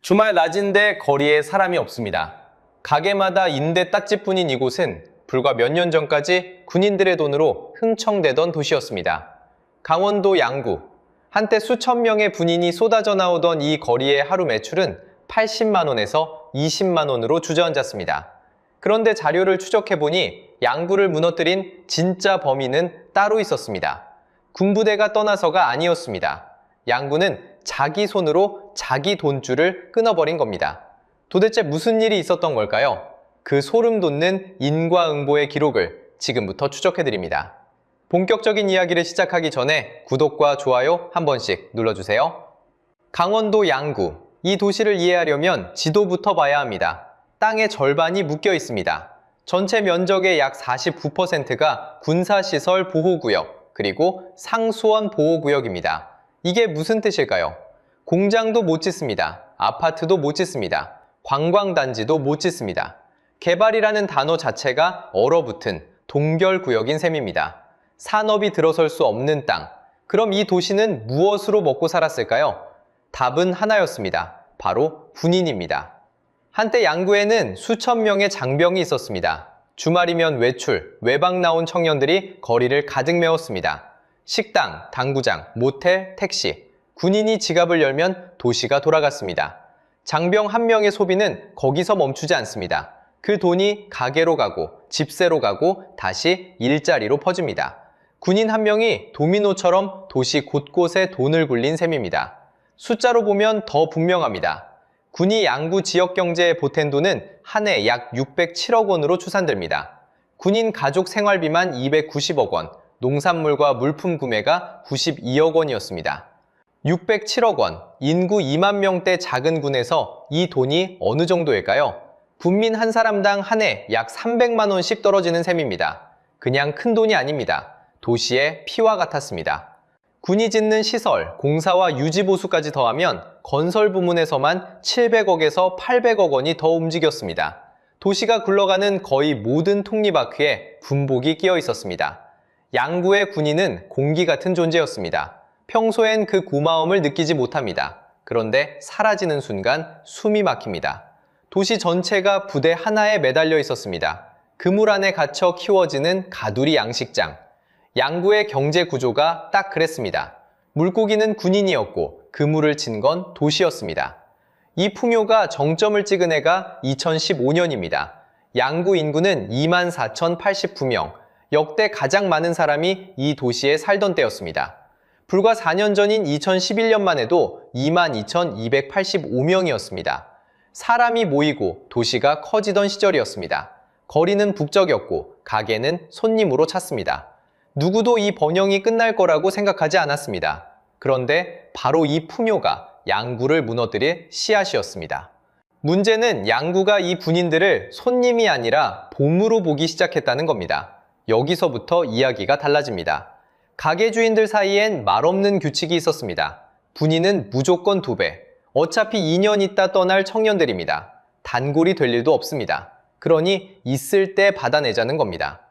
주말 낮인데 거리에 사람이 없습니다. 가게마다 임대 딱지뿐인 이곳은 불과 몇 년 전까지 군인들의 돈으로 흥청대던 도시였습니다. 강원도 양구. 한때 수천 명의 군인이 쏟아져 나오던 이 거리의 하루 매출은 80만 원에서 20만 원으로 주저앉았습니다. 그런데 자료를 추적해보니 양구를 무너뜨린 진짜 범인은 따로 있었습니다. 군부대가 떠나서가 아니었습니다. 양구는 자기 손으로 자기 돈줄을 끊어버린 겁니다. 도대체 무슨 일이 있었던 걸까요? 그 소름 돋는 인과응보의 기록을 지금부터 추적해드립니다. 본격적인 이야기를 시작하기 전에 구독과 좋아요 한 번씩 눌러주세요. 강원도 양구. 이 도시를 이해하려면 지도부터 봐야 합니다. 땅의 절반이 묶여 있습니다. 전체 면적의 약 49%가 군사시설 보호구역, 그리고 상수원 보호구역입니다. 이게 무슨 뜻일까요? 공장도 못 짓습니다. 아파트도 못 짓습니다. 관광단지도 못 짓습니다. 개발이라는 단어 자체가 얼어붙은 동결구역인 셈입니다. 산업이 들어설 수 없는 땅. 그럼 이 도시는 무엇으로 먹고 살았을까요? 답은 하나였습니다. 바로 군인입니다. 한때 양구에는 수천 명의 장병이 있었습니다. 주말이면 외출, 외박 나온 청년들이 거리를 가득 메웠습니다. 식당, 당구장, 모텔, 택시. 군인이 지갑을 열면 도시가 돌아갔습니다. 장병 한 명의 소비는 거기서 멈추지 않습니다. 그 돈이 가게로 가고 집세로 가고 다시 일자리로 퍼집니다. 군인 한 명이 도미노처럼 도시 곳곳에 돈을 굴린 셈입니다. 숫자로 보면 더 분명합니다. 군이 양구 지역 경제에 보탠 돈은 한 해 약 607억 원으로 추산됩니다. 군인 가족 생활비만 290억 원, 농산물과 물품 구매가 92억 원이었습니다. 607억 원, 인구 2만 명대 작은 군에서 이 돈이 어느 정도일까요? 군민 한 사람당 한 해 약 300만 원씩 떨어지는 셈입니다. 그냥 큰 돈이 아닙니다. 도시의 피와 같았습니다. 군이 짓는 시설, 공사와 유지 보수까지 더하면 건설 부문에서만 700억에서 800억 원이 더 움직였습니다. 도시가 굴러가는 거의 모든 톱니바퀴에 군복이 끼어 있었습니다. 양구의 군인은 공기 같은 존재였습니다. 평소엔 그 고마움을 느끼지 못합니다. 그런데 사라지는 순간 숨이 막힙니다. 도시 전체가 부대 하나에 매달려 있었습니다. 그물 안에 갇혀 키워지는 가두리 양식장. 양구의 경제 구조가 딱 그랬습니다. 물고기는 군인이었고 그물을 친 건 도시였습니다. 이 풍요가 정점을 찍은 해가 2015년입니다. 양구 인구는 24,089명, 역대 가장 많은 사람이 이 도시에 살던 때였습니다. 불과 4년 전인 2011년만 해도 22,285명이었습니다. 사람이 모이고 도시가 커지던 시절이었습니다. 거리는 북적였고 가게는 손님으로 찼습니다. 누구도 이 번영이 끝날 거라고 생각하지 않았습니다. 그런데 바로 이 풍요가 양구를 무너뜨릴 씨앗이었습니다. 문제는 양구가 이 군인들을 손님이 아니라 봄으로 보기 시작했다는 겁니다. 여기서부터 이야기가 달라집니다. 가게 주인들 사이엔 말없는 규칙이 있었습니다. 군인은 무조건 2배. 어차피 2년 있다 떠날 청년들입니다. 단골이 될 일도 없습니다. 그러니 있을 때 받아내자는 겁니다.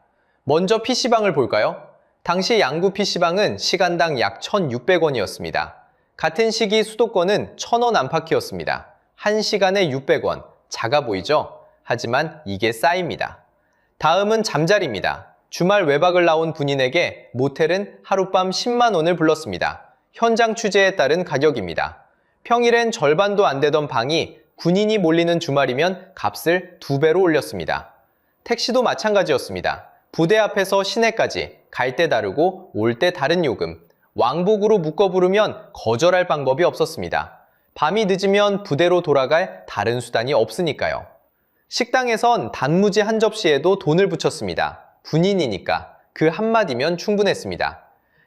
먼저 PC방을 볼까요? 당시 양구 PC방은 시간당 약 1,600원이었습니다. 같은 시기 수도권은 1,000원 안팎이었습니다. 1시간에 600원. 작아 보이죠? 하지만 이게 쌓입니다. 다음은 잠자리입니다. 주말 외박을 나온 군인에게 모텔은 하룻밤 10만 원을 불렀습니다. 현장 취재에 따른 가격입니다. 평일엔 절반도 안 되던 방이 군인이 몰리는 주말이면 값을 2배로 올렸습니다. 택시도 마찬가지였습니다. 부대 앞에서 시내까지 갈 때 다르고 올 때 다른 요금. 왕복으로 묶어 부르면 거절할 방법이 없었습니다. 밤이 늦으면 부대로 돌아갈 다른 수단이 없으니까요. 식당에선 단무지 한 접시에도 돈을 붙였습니다. 군인이니까 그 한마디면 충분했습니다.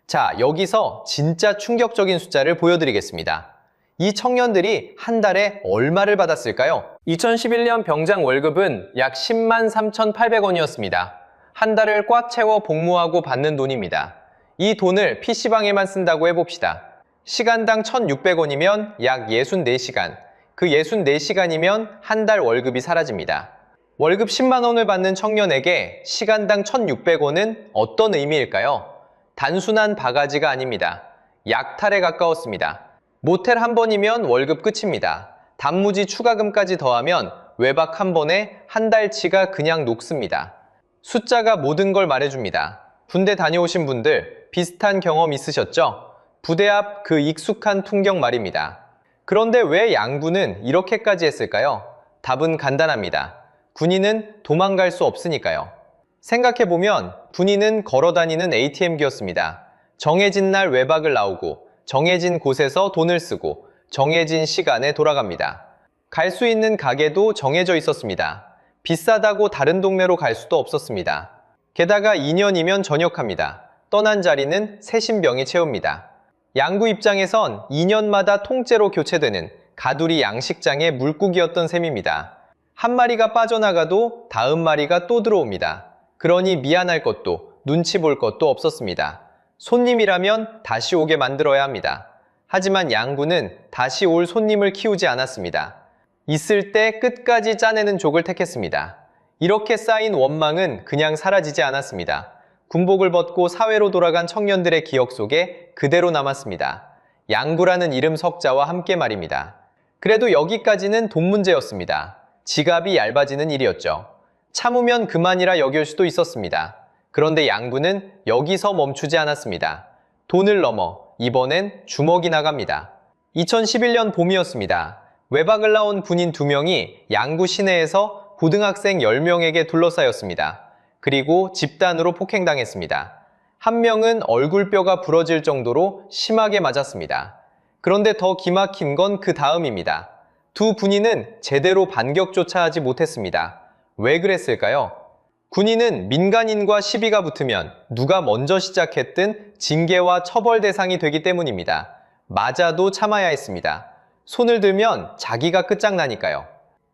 자, 여기서 진짜 충격적인 숫자를 보여드리겠습니다. 이 청년들이 한 달에 얼마를 받았을까요? 2011년 병장 월급은 약 10만 3,800원이었습니다. 한 달을 꽉 채워 복무하고 받는 돈입니다. 이 돈을 PC방에만 쓴다고 해봅시다. 시간당 1,600원이면 약 64시간. 그 64시간이면 한 달 월급이 사라집니다. 월급 10만 원을 받는 청년에게 시간당 1,600원은 어떤 의미일까요? 단순한 바가지가 아닙니다. 약탈에 가까웠습니다. 모텔 한 번이면 월급 끝입니다. 단무지 추가금까지 더하면 외박 한 번에 한 달치가 그냥 녹습니다. 숫자가 모든 걸 말해줍니다. 군대 다녀오신 분들 비슷한 경험 있으셨죠? 부대 앞 그 익숙한 풍경 말입니다. 그런데 왜 양구는 이렇게까지 했을까요? 답은 간단합니다. 군인은 도망갈 수 없으니까요. 생각해보면 군인은 걸어다니는 ATM기였습니다. 정해진 날 외박을 나오고 정해진 곳에서 돈을 쓰고 정해진 시간에 돌아갑니다. 갈 수 있는 가게도 정해져 있었습니다. 비싸다고 다른 동네로 갈 수도 없었습니다. 게다가 2년이면 전역합니다. 떠난 자리는 새신병이 채웁니다. 양구 입장에선 2년마다 통째로 교체되는 가두리 양식장의 물고기였던 셈입니다. 한 마리가 빠져나가도 다음 마리가 또 들어옵니다. 그러니 미안할 것도 눈치 볼 것도 없었습니다. 손님이라면 다시 오게 만들어야 합니다. 하지만 양구는 다시 올 손님을 키우지 않았습니다. 있을 때 끝까지 짜내는 족을 택했습니다. 이렇게 쌓인 원망은 그냥 사라지지 않았습니다. 군복을 벗고 사회로 돌아간 청년들의 기억 속에 그대로 남았습니다. 양구라는 이름 석자와 함께 말입니다. 그래도 여기까지는 돈 문제였습니다. 지갑이 얇아지는 일이었죠. 참으면 그만이라 여길 수도 있었습니다. 그런데 양구는 여기서 멈추지 않았습니다. 돈을 넘어 이번엔 주먹이 나갑니다. 2011년 봄이었습니다. 외박을 나온 군인 2명이 양구 시내에서 고등학생 10명에게 둘러싸였습니다. 그리고 집단으로 폭행당했습니다. 한 명은 얼굴뼈가 부러질 정도로 심하게 맞았습니다. 그런데 더 기막힌 건 그 다음입니다. 두 군인은 제대로 반격조차 하지 못했습니다. 왜 그랬을까요? 군인은 민간인과 시비가 붙으면 누가 먼저 시작했든 징계와 처벌 대상이 되기 때문입니다. 맞아도 참아야 했습니다. 손을 들면 자기가 끝장나니까요.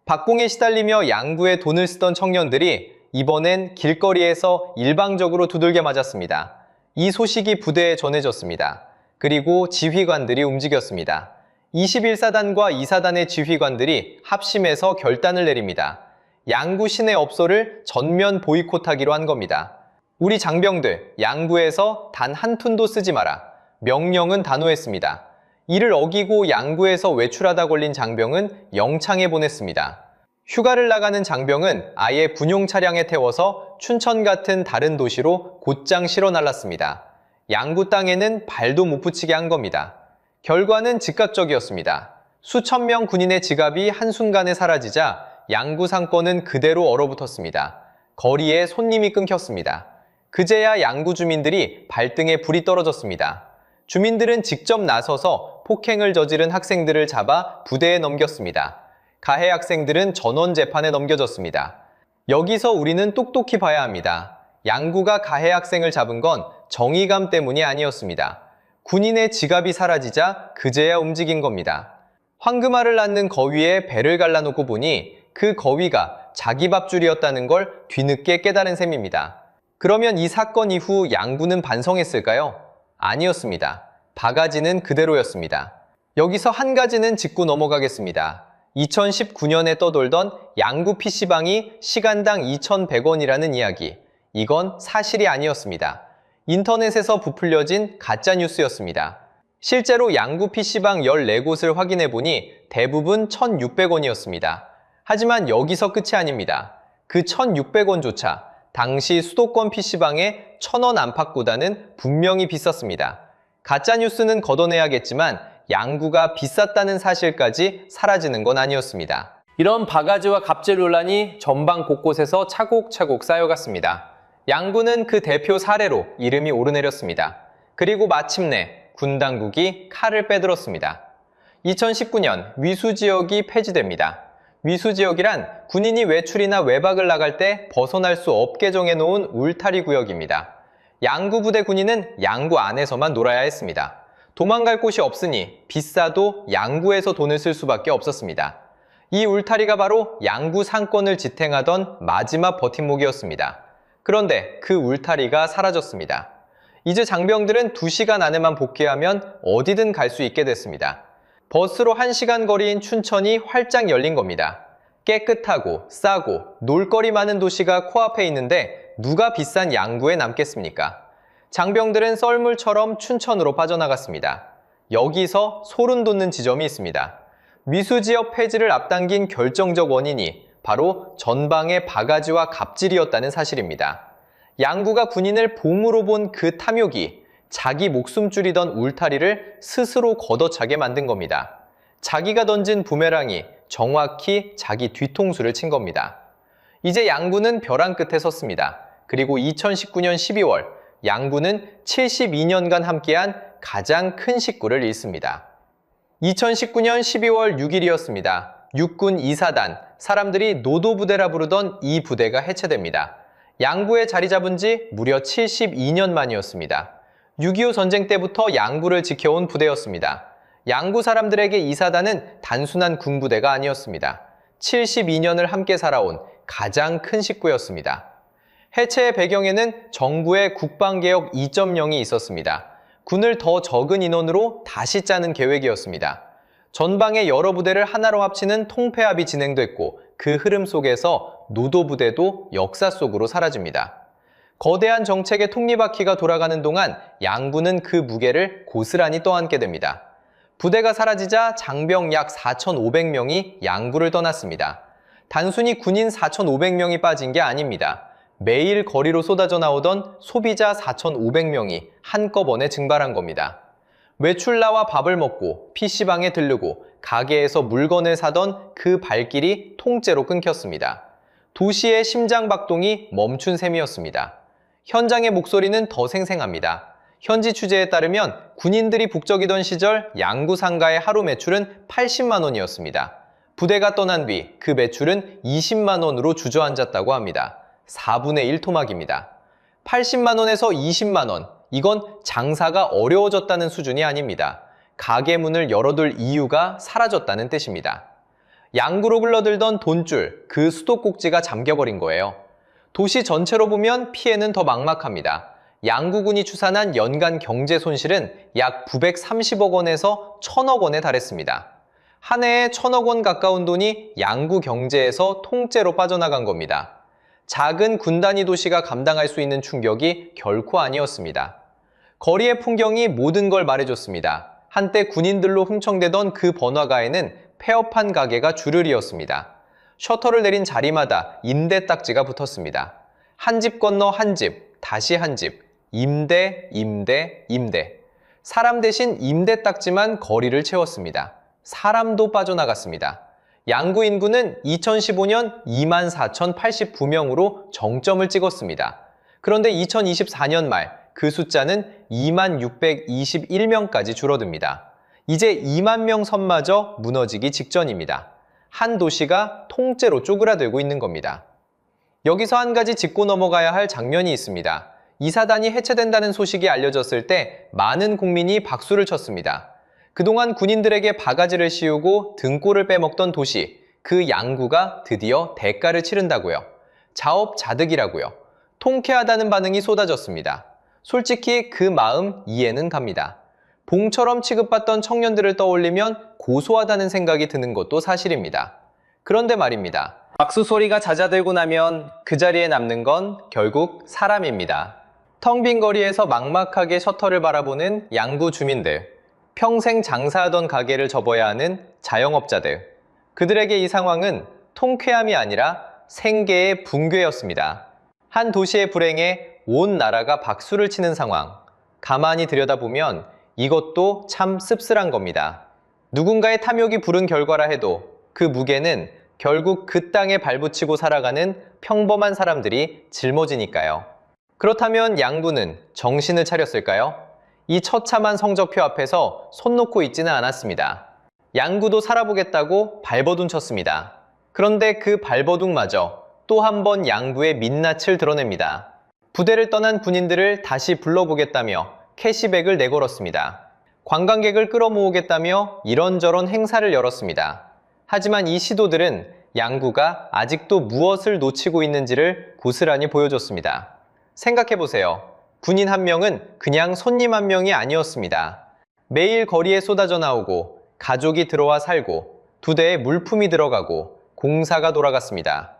박봉에 시달리며 양구에 돈을 쓰던 청년들이 이번엔 길거리에서 일방적으로 두들겨 맞았습니다. 이 소식이 부대에 전해졌습니다. 그리고 지휘관들이 움직였습니다. 21사단과 2사단의 지휘관들이 합심해서 결단을 내립니다. 양구 시내 업소를 전면 보이콧하기로 한 겁니다. 우리 장병들, 양구에서 단 한 푼도 쓰지 마라. 명령은 단호했습니다. 이를 어기고 양구에서 외출하다 걸린 장병은 영창에 보냈습니다. 휴가를 나가는 장병은 아예 군용 차량에 태워서 춘천 같은 다른 도시로 곧장 실어 날랐습니다. 양구 땅에는 발도 못 붙이게 한 겁니다. 결과는 즉각적이었습니다. 수천 명 군인의 지갑이 한순간에 사라지자 양구 상권은 그대로 얼어붙었습니다. 거리에 손님이 끊겼습니다. 그제야 양구 주민들이 발등에 불이 떨어졌습니다. 주민들은 직접 나서서 폭행을 저지른 학생들을 잡아 부대에 넘겼습니다. 가해 학생들은 전원 재판에 넘겨졌습니다. 여기서 우리는 똑똑히 봐야 합니다. 양구가 가해 학생을 잡은 건 정의감 때문이 아니었습니다. 군인의 지갑이 사라지자 그제야 움직인 겁니다. 황금알을 낳는 거위에 배를 갈라놓고 보니 그 거위가 자기 밥줄이었다는 걸 뒤늦게 깨달은 셈입니다. 그러면 이 사건 이후 양구는 반성했을까요? 아니었습니다. 바가지는 그대로였습니다. 여기서 한 가지는 짚고 넘어가겠습니다. 2019년에 떠돌던 양구 PC방이 시간당 2,100원이라는 이야기. 이건 사실이 아니었습니다. 인터넷에서 부풀려진 가짜뉴스였습니다. 실제로 양구 PC방 14곳을 확인해보니 대부분 1,600원이었습니다. 하지만 여기서 끝이 아닙니다. 그 1,600원조차 당시 수도권 PC방의 1,000원 안팎보다는 분명히 비쌌습니다. 가짜뉴스는 걷어내야겠지만 양구가 비쌌다는 사실까지 사라지는 건 아니었습니다. 이런 바가지와 갑질 논란이 전방 곳곳에서 차곡차곡 쌓여갔습니다. 양구는 그 대표 사례로 이름이 오르내렸습니다. 그리고 마침내 군 당국이 칼을 빼들었습니다. 2019년 위수지역이 폐지됩니다. 위수지역이란 군인이 외출이나 외박을 나갈 때 벗어날 수 없게 정해놓은 울타리 구역입니다. 양구 부대 군인은 양구 안에서만 놀아야 했습니다. 도망갈 곳이 없으니 비싸도 양구에서 돈을 쓸 수밖에 없었습니다. 이 울타리가 바로 양구 상권을 지탱하던 마지막 버팀목이었습니다. 그런데 그 울타리가 사라졌습니다. 이제 장병들은 2시간 안에만 복귀하면 어디든 갈 수 있게 됐습니다. 버스로 1시간 거리인 춘천이 활짝 열린 겁니다. 깨끗하고 싸고 놀거리 많은 도시가 코앞에 있는데 누가 비싼 양구에 남겠습니까? 장병들은 썰물처럼 춘천으로 빠져나갔습니다. 여기서 소름 돋는 지점이 있습니다. 미수지역 폐지를 앞당긴 결정적 원인이 바로 전방의 바가지와 갑질이었다는 사실입니다. 양구가 군인을 봉으로 본 그 탐욕이 자기 목숨줄이던 울타리를 스스로 걷어차게 만든 겁니다. 자기가 던진 부메랑이 정확히 자기 뒤통수를 친 겁니다. 이제 양구는 벼랑 끝에 섰습니다. 그리고 2019년 12월 양구는 72년간 함께한 가장 큰 식구를 잃습니다. 2019년 12월 6일이었습니다. 육군 2사단, 사람들이 노도부대라 부르던 이 부대가 해체됩니다. 양구에 자리 잡은 지 무려 72년 만이었습니다. 6.25 전쟁 때부터 양구를 지켜온 부대였습니다. 양구 사람들에게 이 사단은 단순한 군부대가 아니었습니다. 72년을 함께 살아온 가장 큰 식구였습니다. 해체의 배경에는 정부의 국방개혁 2.0이 있었습니다. 군을 더 적은 인원으로 다시 짜는 계획이었습니다. 전방의 여러 부대를 하나로 합치는 통폐합이 진행됐고 그 흐름 속에서 노도부대도 역사 속으로 사라집니다. 거대한 정책의 톱니바퀴가 돌아가는 동안 양구는 그 무게를 고스란히 떠안게 됩니다. 부대가 사라지자 장병 약 4,500명이 양구를 떠났습니다. 단순히 군인 4,500명이 빠진 게 아닙니다. 매일 거리로 쏟아져 나오던 소비자 4,500명이 한꺼번에 증발한 겁니다. 외출 나와 밥을 먹고 PC방에 들르고 가게에서 물건을 사던 그 발길이 통째로 끊겼습니다. 도시의 심장박동이 멈춘 셈이었습니다. 현장의 목소리는 더 생생합니다. 현지 취재에 따르면 군인들이 북적이던 시절 양구 상가의 하루 매출은 80만 원이었습니다. 부대가 떠난 뒤 그 매출은 20만 원으로 주저앉았다고 합니다. 4분의 1 토막입니다. 80만 원에서 20만 원, 이건 장사가 어려워졌다는 수준이 아닙니다. 가게 문을 열어둘 이유가 사라졌다는 뜻입니다. 양구로 흘러들던 돈줄, 그 수도꼭지가 잠겨버린 거예요. 도시 전체로 보면 피해는 더 막막합니다. 양구군이 추산한 연간 경제 손실은 약 930억 원에서 1000억 원에 달했습니다. 한 해에 1000억 원 가까운 돈이 양구 경제에서 통째로 빠져나간 겁니다. 작은 군 단위 도시가 감당할 수 있는 충격이 결코 아니었습니다. 거리의 풍경이 모든 걸 말해줬습니다. 한때 군인들로 흥청대던 그 번화가에는 폐업한 가게가 주르리였습니다. 셔터를 내린 자리마다 임대 딱지가 붙었습니다. 한 집 건너 한 집, 다시 한 집, 임대, 임대, 임대. 사람 대신 임대 딱지만 거리를 채웠습니다. 사람도 빠져나갔습니다. 양구 인구는 2015년 24,089명으로 정점을 찍었습니다. 그런데 2024년 말 그 숫자는 26,621명까지 줄어듭니다. 이제 2만 명 선마저 무너지기 직전입니다. 한 도시가 통째로 쪼그라들고 있는 겁니다. 여기서 한 가지 짚고 넘어가야 할 장면이 있습니다. 이 사단이 해체된다는 소식이 알려졌을 때 많은 국민이 박수를 쳤습니다. 그동안 군인들에게 바가지를 씌우고 등골을 빼먹던 도시, 그 양구가 드디어 대가를 치른다고요. 자업자득이라고요. 통쾌하다는 반응이 쏟아졌습니다. 솔직히 그 마음 이해는 갑니다. 봉처럼 취급받던 청년들을 떠올리면 고소하다는 생각이 드는 것도 사실입니다. 그런데 말입니다. 박수 소리가 잦아들고 나면 그 자리에 남는 건 결국 사람입니다. 텅 빈 거리에서 막막하게 셔터를 바라보는 양구 주민들, 평생 장사하던 가게를 접어야 하는 자영업자들, 그들에게 이 상황은 통쾌함이 아니라 생계의 붕괴였습니다. 한 도시의 불행에 온 나라가 박수를 치는 상황, 가만히 들여다보면 이것도 참 씁쓸한 겁니다. 누군가의 탐욕이 부른 결과라 해도 그 무게는 결국 그 땅에 발붙이고 살아가는 평범한 사람들이 짊어지니까요. 그렇다면 양구는 정신을 차렸을까요? 이 처참한 성적표 앞에서 손 놓고 있지는 않았습니다. 양구도 살아보겠다고 발버둥 쳤습니다. 그런데 그 발버둥마저 또 한 번 양구의 민낯을 드러냅니다. 부대를 떠난 군인들을 다시 불러보겠다며 캐시백을 내걸었습니다. 관광객을 끌어모으겠다며 이런저런 행사를 열었습니다. 하지만 이 시도들은 양구가 아직도 무엇을 놓치고 있는지를 고스란히 보여줬습니다. 생각해보세요. 군인 한 명은 그냥 손님 한 명이 아니었습니다. 매일 거리에 쏟아져 나오고 가족이 들어와 살고 두 대에 물품이 들어가고 공사가 돌아갔습니다.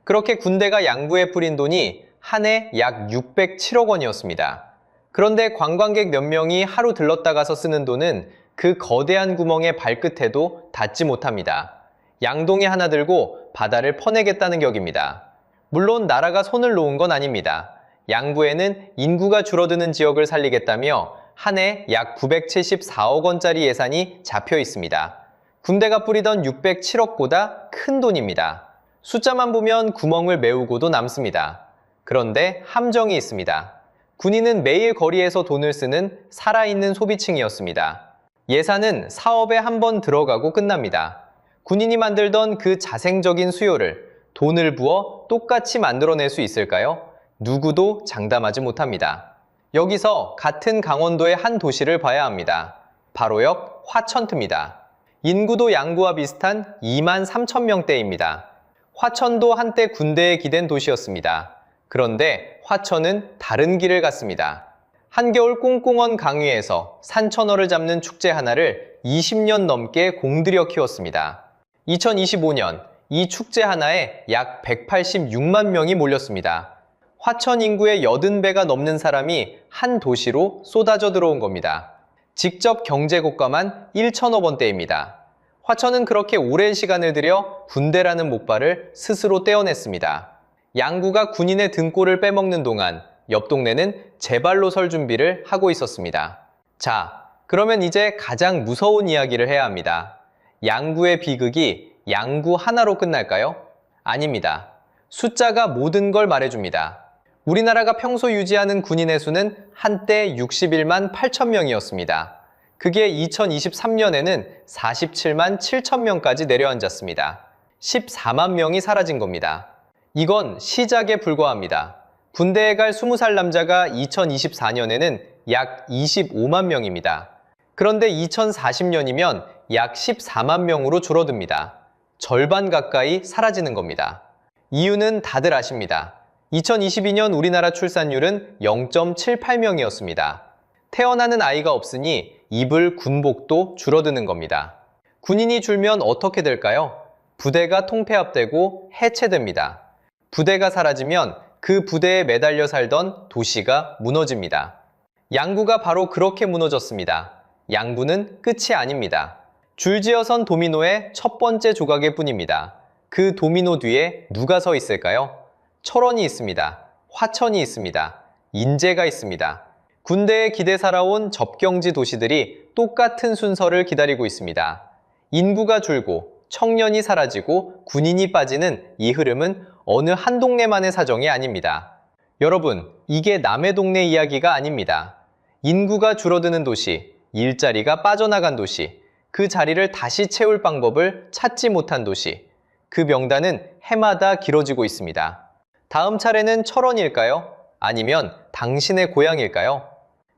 그렇게 군대가 양구에 뿌린 돈이 한 해 약 607억 원이었습니다. 그런데 관광객 몇 명이 하루 들렀다 가서 쓰는 돈은 그 거대한 구멍의 발끝에도 닿지 못합니다. 양동이 하나 들고 바다를 퍼내겠다는 격입니다. 물론 나라가 손을 놓은 건 아닙니다. 양구에는 인구가 줄어드는 지역을 살리겠다며 한 해 약 974억 원짜리 예산이 잡혀 있습니다. 군대가 뿌리던 607억보다 큰 돈입니다. 숫자만 보면 구멍을 메우고도 남습니다. 그런데 함정이 있습니다. 군인은 매일 거리에서 돈을 쓰는 살아있는 소비층이었습니다. 예산은 사업에 한 번 들어가고 끝납니다. 군인이 만들던 그 자생적인 수요를 돈을 부어 똑같이 만들어낼 수 있을까요? 누구도 장담하지 못합니다. 여기서 같은 강원도의 한 도시를 봐야 합니다. 바로역 화천트입니다. 인구도 양구와 비슷한 2만 3천 명대입니다. 화천도 한때 군대에 기댄 도시였습니다. 그런데 화천은 다른 길을 갔습니다. 한겨울 꽁꽁언 강위에서 산천어를 잡는 축제 하나를 20년 넘게 공들여 키웠습니다. 2025년 이 축제 하나에 약 186만 명이 몰렸습니다. 화천 인구의 80배가 넘는 사람이 한 도시로 쏟아져 들어온 겁니다. 직접 경제고가만 1천억 원대입니다. 화천은 그렇게 오랜 시간을 들여 군대라는 목발을 스스로 떼어냈습니다. 양구가 군인의 등골을 빼먹는 동안 옆 동네는 제발로 설 준비를 하고 있었습니다. 자, 그러면 이제 가장 무서운 이야기를 해야 합니다. 양구의 비극이 양구 하나로 끝날까요? 아닙니다. 숫자가 모든 걸 말해줍니다. 우리나라가 평소 유지하는 군인의 수는 한때 61만 8천 명이었습니다. 그게 2023년에는 47만 7천 명까지 내려앉았습니다. 14만 명이 사라진 겁니다. 이건 시작에 불과합니다. 군대에 갈 20살 남자가 2024년에는 약 25만 명입니다. 그런데 2040년이면 약 14만 명으로 줄어듭니다. 절반 가까이 사라지는 겁니다. 이유는 다들 아십니다. 2022년 우리나라 출산율은 0.78명이었습니다. 태어나는 아이가 없으니 입을 군복도 줄어드는 겁니다. 군인이 줄면 어떻게 될까요? 부대가 통폐합되고 해체됩니다. 부대가 사라지면 그 부대에 매달려 살던 도시가 무너집니다. 양구가 바로 그렇게 무너졌습니다. 양구는 끝이 아닙니다. 줄지어선 도미노의 첫 번째 조각일 뿐입니다. 그 도미노 뒤에 누가 서 있을까요? 철원이 있습니다. 화천이 있습니다. 인제가 있습니다. 군대에 기대 살아온 접경지 도시들이 똑같은 순서를 기다리고 있습니다. 인구가 줄고 청년이 사라지고 군인이 빠지는 이 흐름은 어느 한 동네만의 사정이 아닙니다. 여러분, 이게 남의 동네 이야기가 아닙니다. 인구가 줄어드는 도시, 일자리가 빠져나간 도시, 그 자리를 다시 채울 방법을 찾지 못한 도시, 그 명단은 해마다 길어지고 있습니다. 다음 차례는 철원일까요? 아니면 당신의 고향일까요?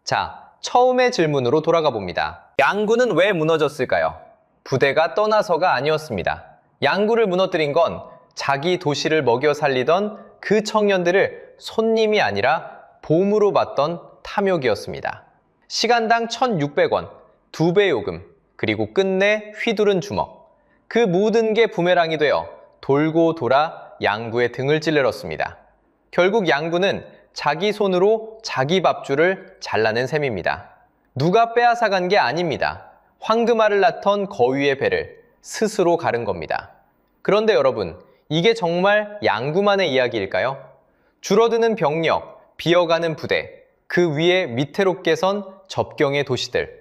자, 처음의 질문으로 돌아가 봅니다. 양구는 왜 무너졌을까요? 부대가 떠나서가 아니었습니다. 양구를 무너뜨린 건 자기 도시를 먹여 살리던 그 청년들을 손님이 아니라 보물로 봤던 탐욕이었습니다. 시간당 1,600원, 2배 요금, 그리고 끝내 휘두른 주먹. 그 모든 게 부메랑이 되어 돌고 돌아 양구의 등을 찔러렀습니다. 결국 양구는 자기 손으로 자기 밥줄을 잘라낸 셈입니다. 누가 빼앗아간 게 아닙니다. 황금알을 낳던 거위의 배를 스스로 가른 겁니다. 그런데 여러분, 이게 정말 양구만의 이야기일까요? 줄어드는 병력, 비어가는 부대, 그 위에 위태롭게 선 접경의 도시들.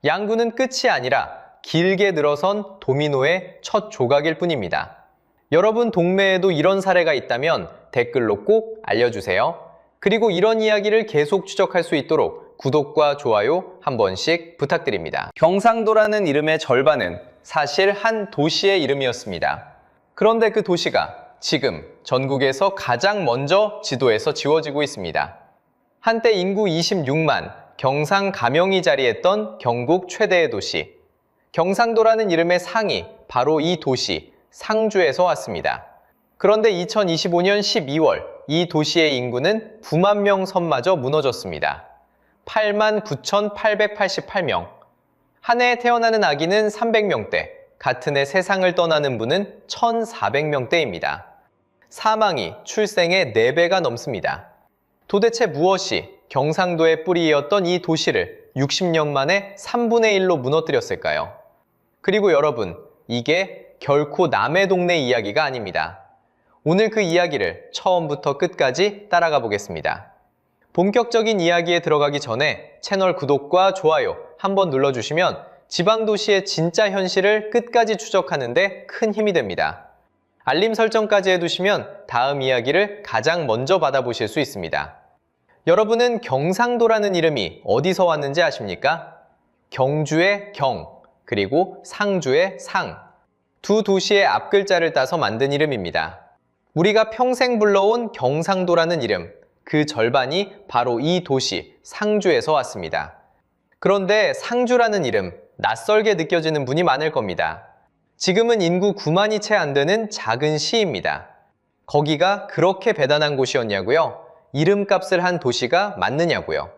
양구는 끝이 아니라 길게 늘어선 도미노의 첫 조각일 뿐입니다. 여러분 동네에도 이런 사례가 있다면 댓글로 꼭 알려주세요. 그리고 이런 이야기를 계속 추적할 수 있도록 구독과 좋아요 한 번씩 부탁드립니다. 경상도라는 이름의 절반은 사실 한 도시의 이름이었습니다. 그런데 그 도시가 지금 전국에서 가장 먼저 지도에서 지워지고 있습니다. 한때 인구 26만, 경상 가명이 자리했던 경국 최대의 도시. 경상도라는 이름의 상이 바로 이 도시, 상주에서 왔습니다. 그런데 2025년 12월 이 도시의 인구는 9만 명 선마저 무너졌습니다. 8만 9,888명. 한 해에 태어나는 아기는 300명대, 같은 해 세상을 떠나는 분은 1,400명대입니다. 사망이 출생의 4배가 넘습니다. 도대체 무엇이 경상도의 뿌리이었던 이 도시를 60년 만에 3분의 1로 무너뜨렸을까요? 그리고 여러분, 이게 결코 남의 동네 이야기가 아닙니다. 오늘 그 이야기를 처음부터 끝까지 따라가 보겠습니다. 본격적인 이야기에 들어가기 전에 채널 구독과 좋아요 한번 눌러주시면 지방도시의 진짜 현실을 끝까지 추적하는 데 큰 힘이 됩니다. 알림 설정까지 해두시면 다음 이야기를 가장 먼저 받아보실 수 있습니다. 여러분은 경상도라는 이름이 어디서 왔는지 아십니까? 경주의 경, 그리고 상주의 상. 두 도시의 앞글자를 따서 만든 이름입니다. 우리가 평생 불러온 경상도라는 이름, 그 절반이 바로 이 도시 상주에서 왔습니다. 그런데 상주라는 이름, 낯설게 느껴지는 분이 많을 겁니다. 지금은 인구 9만이 채 안 되는 작은 시입니다. 거기가 그렇게 대단한 곳이었냐고요? 이름값을 한 도시가 맞느냐고요?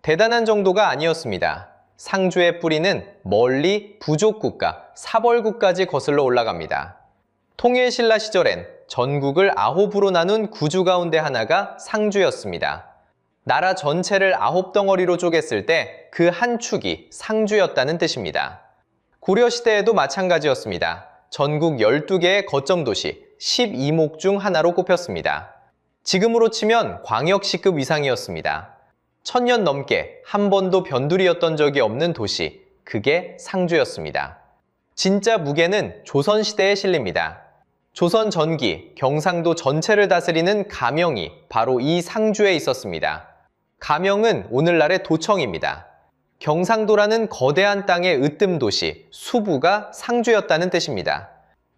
대단한 정도가 아니었습니다. 상주의 뿌리는 멀리 부족국가, 사벌국까지 거슬러 올라갑니다. 통일신라 시절엔 전국을 9으로 나눈 구주 가운데 하나가 상주였습니다. 나라 전체를 9덩어리로 쪼갰을 때 그 한 축이 상주였다는 뜻입니다. 고려시대에도 마찬가지였습니다. 전국 12개의 거점도시 12목 중 하나로 꼽혔습니다. 지금으로 치면 광역시급 이상이었습니다. 1000년 넘게 한 번도 변두리였던 적이 없는 도시, 그게 상주였습니다. 진짜 무게는 조선시대에 실립니다. 조선 전기, 경상도 전체를 다스리는 가명이 바로 이 상주에 있었습니다. 가명은 오늘날의 도청입니다. 경상도라는 거대한 땅의 으뜸도시, 수부가 상주였다는 뜻입니다.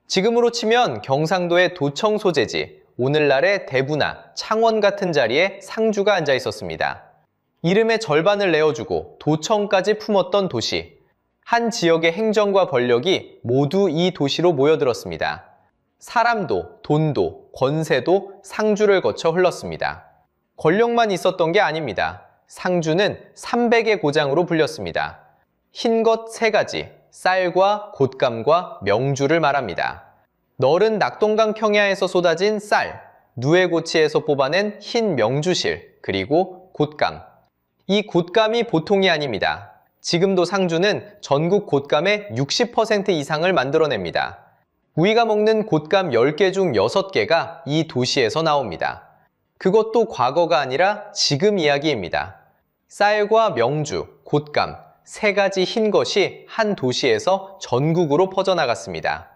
지금으로 치면 경상도의 도청 소재지, 오늘날의 대구나 창원 같은 자리에 상주가 앉아 있었습니다. 이름의 절반을 내어주고 도청까지 품었던 도시. 한 지역의 행정과 권력이 모두 이 도시로 모여들었습니다. 사람도, 돈도, 권세도 상주를 거쳐 흘렀습니다. 권력만 있었던 게 아닙니다. 상주는 300의 고장으로 불렸습니다. 흰 것 3가지, 쌀과 곶감과 명주를 말합니다. 너른 낙동강 평야에서 쏟아진 쌀, 누에고치에서 뽑아낸 흰 명주실, 그리고 곶감. 이 곶감이 보통이 아닙니다. 지금도 상주는 전국 곶감의 60% 이상을 만들어냅니다. 우리가 먹는 곶감 10개 중 6개가 이 도시에서 나옵니다. 그것도 과거가 아니라 지금 이야기입니다. 쌀과 명주, 곶감, 3가지 흰 것이 한 도시에서 전국으로 퍼져나갔습니다.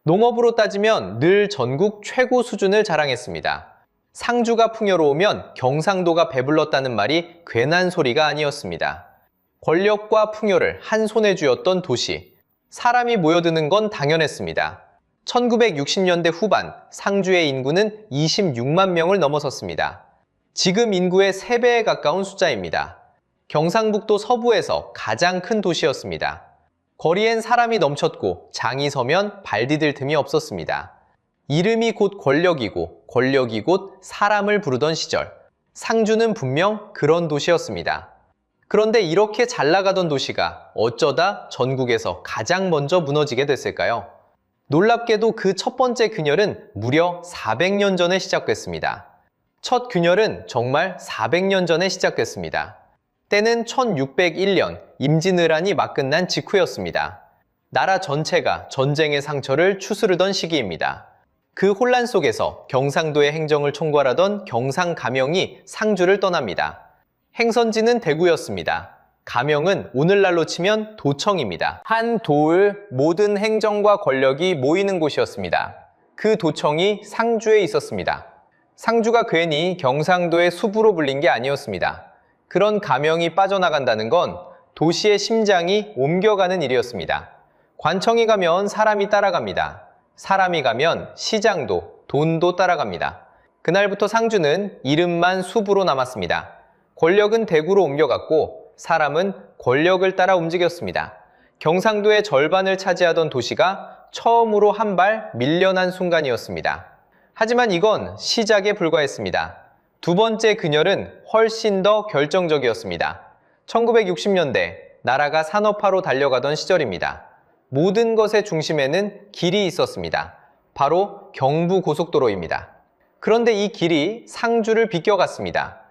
농업으로 따지면 늘 전국 최고 수준을 자랑했습니다. 상주가 풍요로우면 경상도가 배불렀다는 말이 괜한 소리가 아니었습니다. 권력과 풍요를 한 손에 쥐었던 도시, 사람이 모여드는 건 당연했습니다. 1960년대 후반 상주의 인구는 26만 명을 넘어섰습니다. 지금 인구의 3배에 가까운 숫자입니다. 경상북도 서부에서 가장 큰 도시였습니다. 거리엔 사람이 넘쳤고 장이 서면 발 디딜 틈이 없었습니다. 이름이 곧 권력이고 권력이 곧 사람을 부르던 시절, 상주는 분명 그런 도시였습니다. 그런데 이렇게 잘 나가던 도시가 어쩌다 전국에서 가장 먼저 무너지게 됐을까요? 놀랍게도 그 첫 번째 균열은 무려 400년 전에 시작됐습니다. 첫 균열은 정말 400년 전에 시작됐습니다. 때는 1601년 임진왜란이 막 끝난 직후였습니다. 나라 전체가 전쟁의 상처를 추스르던 시기입니다. 그 혼란 속에서 경상도의 행정을 총괄하던 경상가명이 상주를 떠납니다. 행선지는 대구였습니다. 가명은 오늘날로 치면 도청입니다. 한 도을 모든 행정과 권력이 모이는 곳이었습니다. 그 도청이 상주에 있었습니다. 상주가 괜히 경상도의 수부로 불린 게 아니었습니다. 그런 가명이 빠져나간다는 건 도시의 심장이 옮겨가는 일이었습니다. 관청이 가면 사람이 따라갑니다. 사람이 가면 시장도, 돈도 따라갑니다. 그날부터 상주는 이름만 수부로 남았습니다. 권력은 대구로 옮겨갔고 사람은 권력을 따라 움직였습니다. 경상도의 절반을 차지하던 도시가 처음으로 한 발 밀려난 순간이었습니다. 하지만 이건 시작에 불과했습니다. 두 번째 균열은 훨씬 더 결정적이었습니다. 1960년대 나라가 산업화로 달려가던 시절입니다. 모든 것의 중심에는 길이 있었습니다. 바로 경부고속도로입니다. 그런데 이 길이 상주를 비껴갔습니다.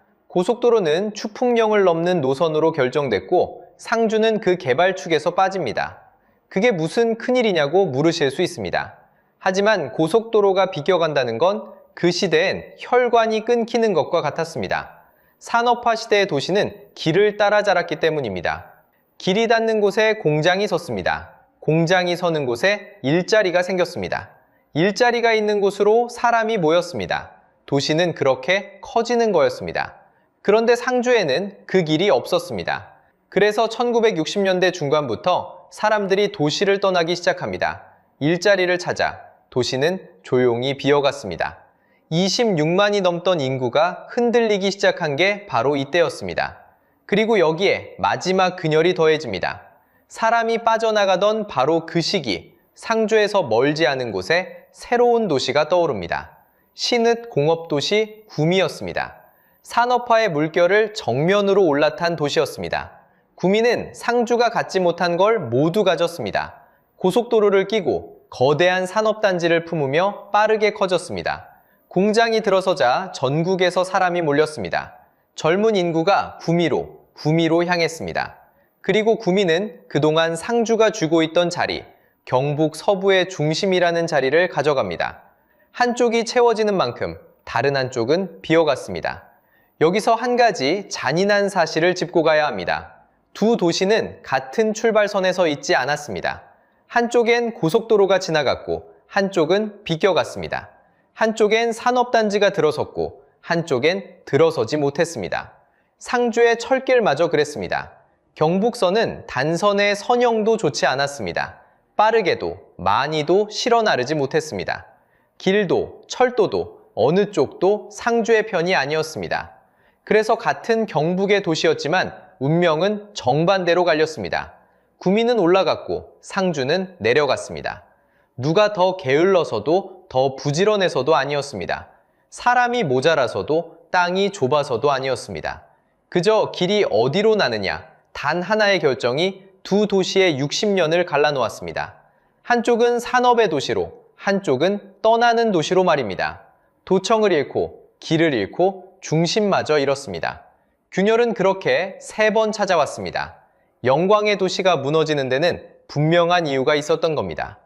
고속도로는 추풍령을 넘는 노선으로 결정됐고 상주는 그 개발축에서 빠집니다. 그게 무슨 큰일이냐고 물으실 수 있습니다. 하지만 고속도로가 비껴간다는 건 그 시대엔 혈관이 끊기는 것과 같았습니다. 산업화 시대의 도시는 길을 따라 자랐기 때문입니다. 길이 닿는 곳에 공장이 섰습니다. 공장이 서는 곳에 일자리가 생겼습니다. 일자리가 있는 곳으로 사람이 모였습니다. 도시는 그렇게 커지는 거였습니다. 그런데 상주에는 그 길이 없었습니다. 그래서 1960년대 중반부터 사람들이 도시를 떠나기 시작합니다. 일자리를 찾아 도시는 조용히 비어갔습니다. 26만이 넘던 인구가 흔들리기 시작한 게 바로 이때였습니다. 그리고 여기에 마지막 근열이 더해집니다. 사람이 빠져나가던 바로 그 시기, 상주에서 멀지 않은 곳에 새로운 도시가 떠오릅니다. 신읍 공업도시 구미였습니다. 산업화의 물결을 정면으로 올라탄 도시였습니다. 구미는 상주가 갖지 못한 걸 모두 가졌습니다. 고속도로를 끼고 거대한 산업단지를 품으며 빠르게 커졌습니다. 공장이 들어서자 전국에서 사람이 몰렸습니다. 젊은 인구가 구미로 향했습니다. 그리고 구미는 그동안 상주가 쥐고 있던 자리, 경북 서부의 중심이라는 자리를 가져갑니다. 한쪽이 채워지는 만큼 다른 한쪽은 비어갔습니다. 여기서 한 가지 잔인한 사실을 짚고 가야 합니다. 두 도시는 같은 출발선에 있지 않았습니다. 한쪽엔 고속도로가 지나갔고 한쪽은 비껴갔습니다. 한쪽엔 산업단지가 들어섰고 한쪽엔 들어서지 못했습니다. 상주의 철길마저 그랬습니다. 경북선은 단선의 선형도 좋지 않았습니다. 빠르게도 많이도 실어 나르지 못했습니다. 길도 철도도 어느 쪽도 상주의 편이 아니었습니다. 그래서 같은 경북의 도시였지만 운명은 정반대로 갈렸습니다. 구미는 올라갔고 상주는 내려갔습니다. 누가 더 게을러서도 더 부지런해서도 아니었습니다. 사람이 모자라서도 땅이 좁아서도 아니었습니다. 그저 길이 어디로 나느냐 단 하나의 결정이 두 도시의 60년을 갈라놓았습니다. 한쪽은 산업의 도시로, 한쪽은 떠나는 도시로 말입니다. 도청을 잃고 길을 잃고 중심마저 잃었습니다. 균열은 그렇게 3번 찾아왔습니다. 영광의 도시가 무너지는 데는 분명한 이유가 있었던 겁니다.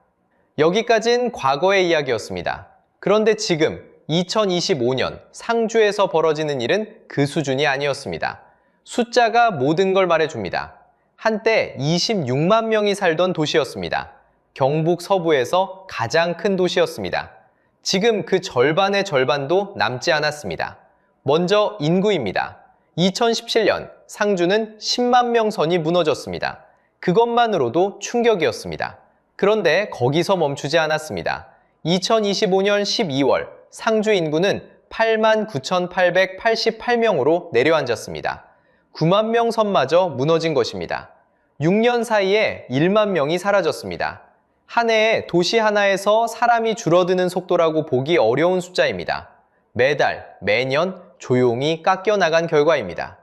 여기까진 과거의 이야기였습니다. 그런데 지금 2025년 상주에서 벌어지는 일은 그 수준이 아니었습니다. 숫자가 모든 걸 말해줍니다. 한때 26만 명이 살던 도시였습니다. 경북 서부에서 가장 큰 도시였습니다. 지금 그 절반의 절반도 남지 않았습니다. 먼저 인구입니다. 2017년 상주는 10만 명 선이 무너졌습니다. 그것만으로도 충격이었습니다. 그런데 거기서 멈추지 않았습니다. 2025년 12월 상주 인구는 89,888명으로 내려앉았습니다. 9만 명 선마저 무너진 것입니다. 6년 사이에 1만 명이 사라졌습니다. 한 해에 도시 하나에서 사람이 줄어드는 속도라고 보기 어려운 숫자입니다. 매달, 매년 조용히 깎여나간 결과입니다.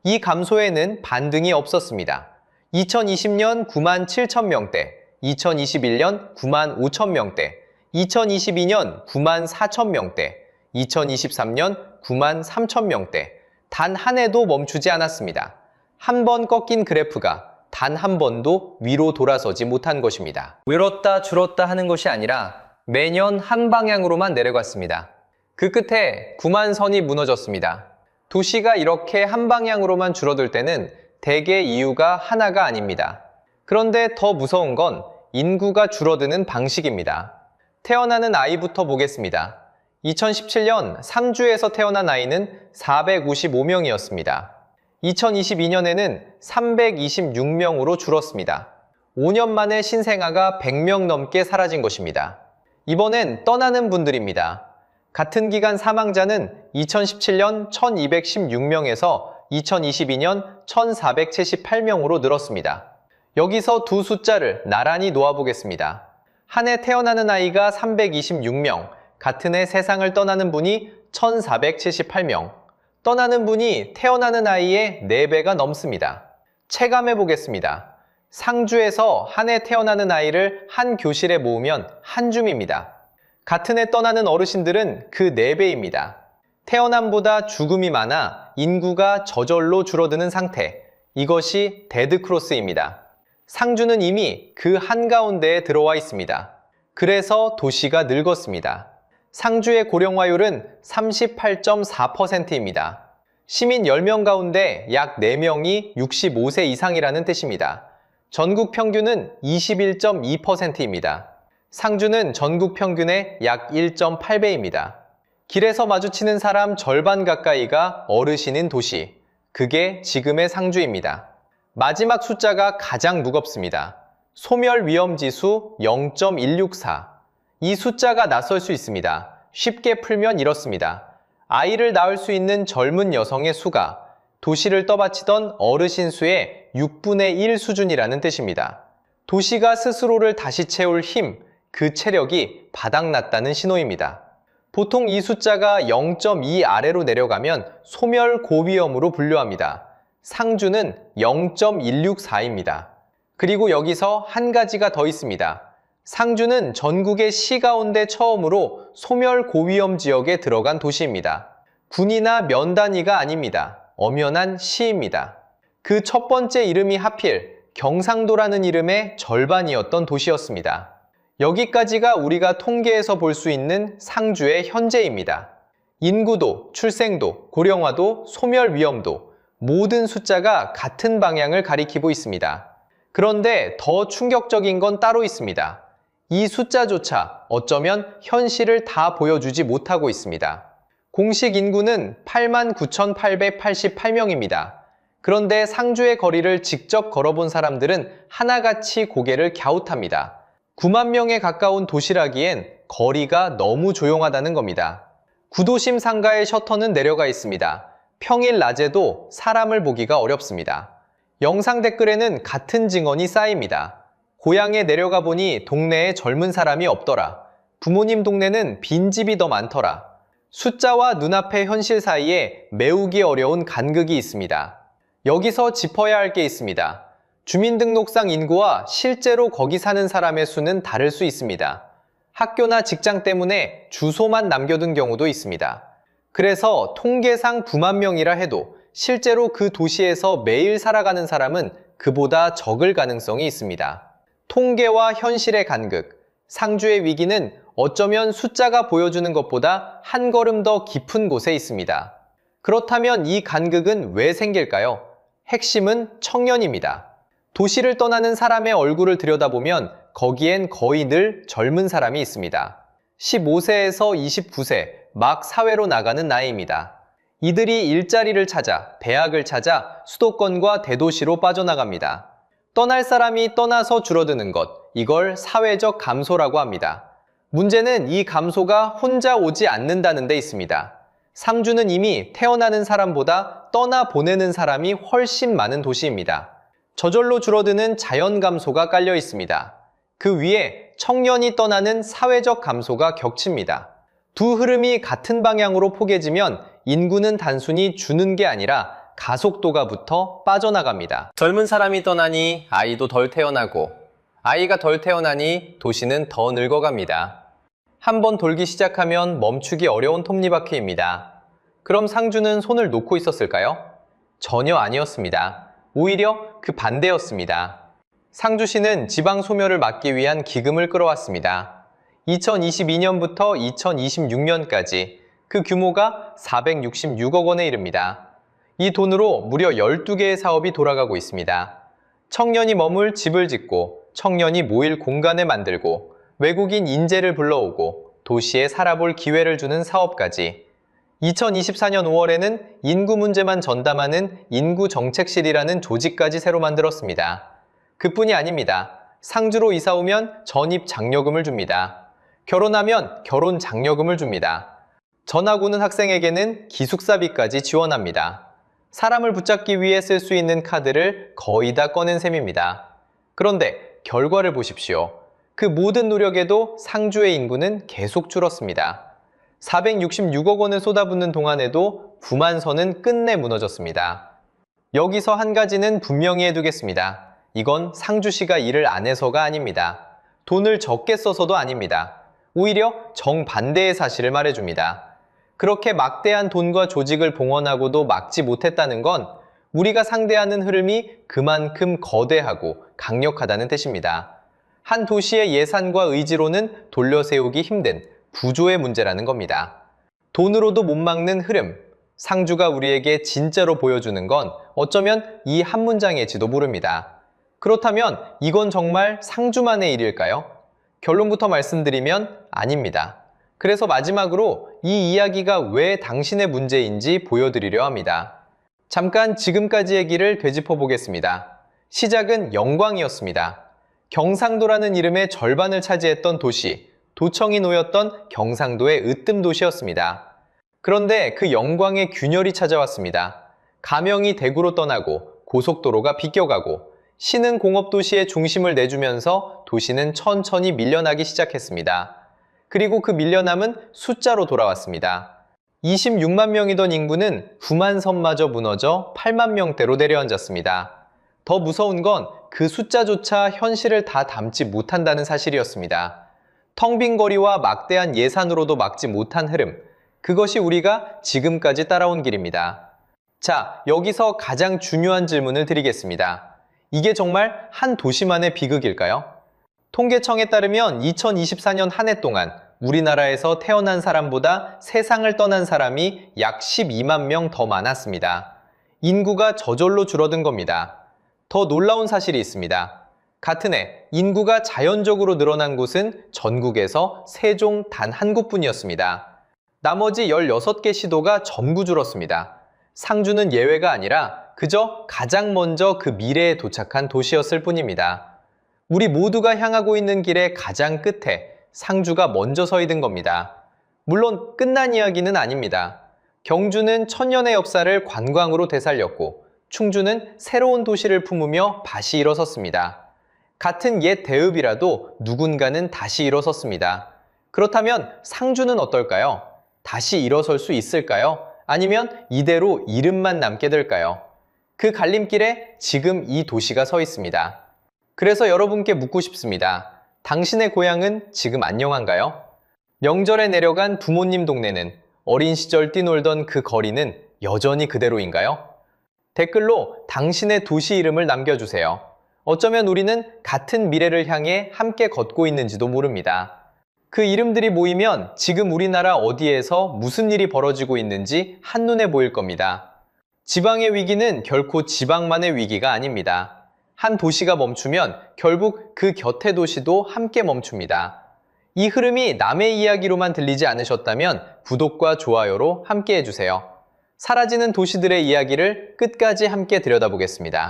이 감소에는 반등이 없었습니다. 2020년 9만 7천 명대, 2021년 9만 5천 명대, 2022년 9만 4천 명대, 2023년 9만 3천 명대, 단 한 해도 멈추지 않았습니다. 한 번 꺾인 그래프가 단 한 번도 위로 돌아서지 못한 것입니다. 늘었다 줄었다 하는 것이 아니라 매년 한 방향으로만 내려갔습니다. 그 끝에 9만 선이 무너졌습니다. 도시가 이렇게 한 방향으로만 줄어들 때는 대개 이유가 하나가 아닙니다. 그런데 더 무서운 건 인구가 줄어드는 방식입니다. 태어나는 아이부터 보겠습니다. 2017년 상주에서 태어난 아이는 455명이었습니다. 2022년에는 326명으로 줄었습니다. 5년 만에 신생아가 100명 넘게 사라진 것입니다. 이번엔 떠나는 분들입니다. 같은 기간 사망자는 2017년 1216명에서 2022년 1478명으로 늘었습니다. 여기서 두 숫자를 나란히 놓아보겠습니다. 한 해 태어나는 아이가 326명, 같은 해 세상을 떠나는 분이 1478명, 떠나는 분이 태어나는 아이의 4배가 넘습니다. 체감해 보겠습니다. 상주에서 한 해 태어나는 아이를 한 교실에 모으면 한 줌입니다. 같은 해 떠나는 어르신들은 그 4배입니다. 태어남보다 죽음이 많아 인구가 저절로 줄어드는 상태. 이것이 데드크로스입니다. 상주는 이미 그 한가운데에 들어와 있습니다. 그래서 도시가 늙었습니다. 상주의 고령화율은 38.4%입니다. 시민 10명 가운데 약 4명이 65세 이상이라는 뜻입니다. 전국 평균은 21.2%입니다. 상주는 전국 평균의 약 1.8배입니다. 길에서 마주치는 사람 절반 가까이가 어르신인 도시. 그게 지금의 상주입니다. 마지막 숫자가 가장 무겁습니다. 소멸 위험 지수 0.164. 이 숫자가 낯설 수 있습니다. 쉽게 풀면 이렇습니다. 아이를 낳을 수 있는 젊은 여성의 수가 도시를 떠받치던 어르신 수의 6분의 1 수준이라는 뜻입니다. 도시가 스스로를 다시 채울 힘, 그 체력이 바닥났다는 신호입니다. 보통 이 숫자가 0.2 아래로 내려가면 소멸 고위험으로 분류합니다. 상주는 0.164입니다. 그리고 여기서 한 가지가 더 있습니다. 상주는 전국의 시 가운데 처음으로 소멸 고위험 지역에 들어간 도시입니다. 군이나 면 단위가 아닙니다. 엄연한 시입니다. 그 첫 번째 이름이 하필 경상도라는 이름의 절반이었던 도시였습니다. 여기까지가 우리가 통계에서 볼 수 있는 상주의 현재입니다. 인구도, 출생도, 고령화도, 소멸 위험도 모든 숫자가 같은 방향을 가리키고 있습니다. 그런데 더 충격적인 건 따로 있습니다. 이 숫자조차 어쩌면 현실을 다 보여주지 못하고 있습니다. 공식 인구는 89,888명입니다. 그런데 상주의 거리를 직접 걸어본 사람들은 하나같이 고개를 갸웃합니다. 9만 명에 가까운 도시라기엔 거리가 너무 조용하다는 겁니다. 구도심 상가의 셔터는 내려가 있습니다. 평일 낮에도 사람을 보기가 어렵습니다. 영상 댓글에는 같은 증언이 쌓입니다. 고향에 내려가 보니 동네에 젊은 사람이 없더라. 부모님 동네는 빈집이 더 많더라. 숫자와 눈앞의 현실 사이에 메우기 어려운 간극이 있습니다. 여기서 짚어야 할 게 있습니다. 주민등록상 인구와 실제로 거기 사는 사람의 수는 다를 수 있습니다. 학교나 직장 때문에 주소만 남겨둔 경우도 있습니다. 그래서 통계상 9만 명이라 해도 실제로 그 도시에서 매일 살아가는 사람은 그보다 적을 가능성이 있습니다. 통계와 현실의 간극, 상주의 위기는 어쩌면 숫자가 보여주는 것보다 한 걸음 더 깊은 곳에 있습니다. 그렇다면 이 간극은 왜 생길까요? 핵심은 청년입니다. 도시를 떠나는 사람의 얼굴을 들여다보면 거기엔 거의 늘 젊은 사람이 있습니다. 15세에서 29세, 막 사회로 나가는 나이입니다. 이들이 일자리를 찾아, 대학을 찾아 수도권과 대도시로 빠져나갑니다. 떠날 사람이 떠나서 줄어드는 것, 이걸 사회적 감소라고 합니다. 문제는 이 감소가 혼자 오지 않는다는 데 있습니다. 상주는 이미 태어나는 사람보다 떠나보내는 사람이 훨씬 많은 도시입니다. 저절로 줄어드는 자연 감소가 깔려 있습니다. 그 위에 청년이 떠나는 사회적 감소가 겹칩니다. 두 흐름이 같은 방향으로 포개지면 인구는 단순히 주는 게 아니라 가속도가 붙어 빠져나갑니다. 젊은 사람이 떠나니 아이도 덜 태어나고, 아이가 덜 태어나니 도시는 더 늙어갑니다. 한번 돌기 시작하면 멈추기 어려운 톱니바퀴입니다. 그럼 상주는 손을 놓고 있었을까요? 전혀 아니었습니다. 오히려 그 반대였습니다. 상주시는 지방 소멸을 막기 위한 기금을 끌어왔습니다. 2022년부터 2026년까지 그 규모가 466억 원에 이릅니다. 이 돈으로 무려 12개의 사업이 돌아가고 있습니다. 청년이 머물 집을 짓고, 청년이 모일 공간을 만들고, 외국인 인재를 불러오고, 도시에 살아볼 기회를 주는 사업까지. 2024년 5월에는 인구 문제만 전담하는 인구정책실이라는 조직까지 새로 만들었습니다. 그뿐이 아닙니다. 상주로 이사 오면 전입 장려금을 줍니다. 결혼하면 결혼 장려금을 줍니다. 전학 오는 학생에게는 기숙사비까지 지원합니다. 사람을 붙잡기 위해 쓸 수 있는 카드를 거의 다 꺼낸 셈입니다. 그런데 결과를 보십시오. 그 모든 노력에도 상주의 인구는 계속 줄었습니다. 466억 원을 쏟아붓는 동안에도 9만 선은 끝내 무너졌습니다. 여기서 한 가지는 분명히 해두겠습니다. 이건 상주시가 일을 안 해서가 아닙니다. 돈을 적게 써서도 아닙니다. 오히려 정반대의 사실을 말해줍니다. 그렇게 막대한 돈과 조직을 봉헌하고도 막지 못했다는 건 우리가 상대하는 흐름이 그만큼 거대하고 강력하다는 뜻입니다. 한 도시의 예산과 의지로는 돌려세우기 힘든 구조의 문제라는 겁니다. 돈으로도 못 막는 흐름, 상주가 우리에게 진짜로 보여주는 건 어쩌면 이 한 문장일지도 모릅니다. 그렇다면 이건 정말 상주만의 일일까요? 결론부터 말씀드리면 아닙니다. 그래서 마지막으로 이 이야기가 왜 당신의 문제인지 보여드리려 합니다. 잠깐 지금까지 얘기를 되짚어 보겠습니다. 시작은 영광이었습니다. 경상도라는 이름의 절반을 차지했던 도시, 도청이 놓였던 경상도의 으뜸 도시였습니다. 그런데 그 영광의 균열이 찾아왔습니다. 가명이 대구로 떠나고 고속도로가 비껴가고 신흥 공업도시의 중심을 내주면서 도시는 천천히 밀려나기 시작했습니다. 그리고 그 밀려남은 숫자로 돌아왔습니다. 26만 명이던 인구는 9만 선마저 무너져 8만 명대로 내려앉았습니다. 더 무서운 건 그 숫자조차 현실을 다 담지 못한다는 사실이었습니다. 텅 빈 거리와 막대한 예산으로도 막지 못한 흐름, 그것이 우리가 지금까지 따라온 길입니다. 자, 여기서 가장 중요한 질문을 드리겠습니다. 이게 정말 한 도시만의 비극일까요? 통계청에 따르면 2024년 한 해 동안 우리나라에서 태어난 사람보다 세상을 떠난 사람이 약 12만 명 더 많았습니다. 인구가 저절로 줄어든 겁니다. 더 놀라운 사실이 있습니다. 같은 해 인구가 자연적으로 늘어난 곳은 전국에서 세종 단 한 곳뿐이었습니다. 나머지 16개 시도가 전부 줄었습니다. 상주는 예외가 아니라 그저 가장 먼저 그 미래에 도착한 도시였을 뿐입니다. 우리 모두가 향하고 있는 길의 가장 끝에 상주가 먼저 서 있는 겁니다. 물론 끝난 이야기는 아닙니다. 경주는 천년의 역사를 관광으로 되살렸고 충주는 새로운 도시를 품으며 다시 일어섰습니다. 같은 옛 대읍이라도 누군가는 다시 일어섰습니다. 그렇다면 상주는 어떨까요? 다시 일어설 수 있을까요? 아니면 이대로 이름만 남게 될까요? 그 갈림길에 지금 이 도시가 서 있습니다. 그래서 여러분께 묻고 싶습니다. 당신의 고향은 지금 안녕한가요? 명절에 내려간 부모님 동네는, 어린 시절 뛰놀던 그 거리는 여전히 그대로인가요? 댓글로 당신의 도시 이름을 남겨주세요. 어쩌면 우리는 같은 미래를 향해 함께 걷고 있는지도 모릅니다. 그 이름들이 모이면 지금 우리나라 어디에서 무슨 일이 벌어지고 있는지 한눈에 보일 겁니다. 지방의 위기는 결코 지방만의 위기가 아닙니다. 한 도시가 멈추면 결국 그 곁의 도시도 함께 멈춥니다. 이 흐름이 남의 이야기로만 들리지 않으셨다면 구독과 좋아요로 함께 해주세요. 사라지는 도시들의 이야기를 끝까지 함께 들여다보겠습니다.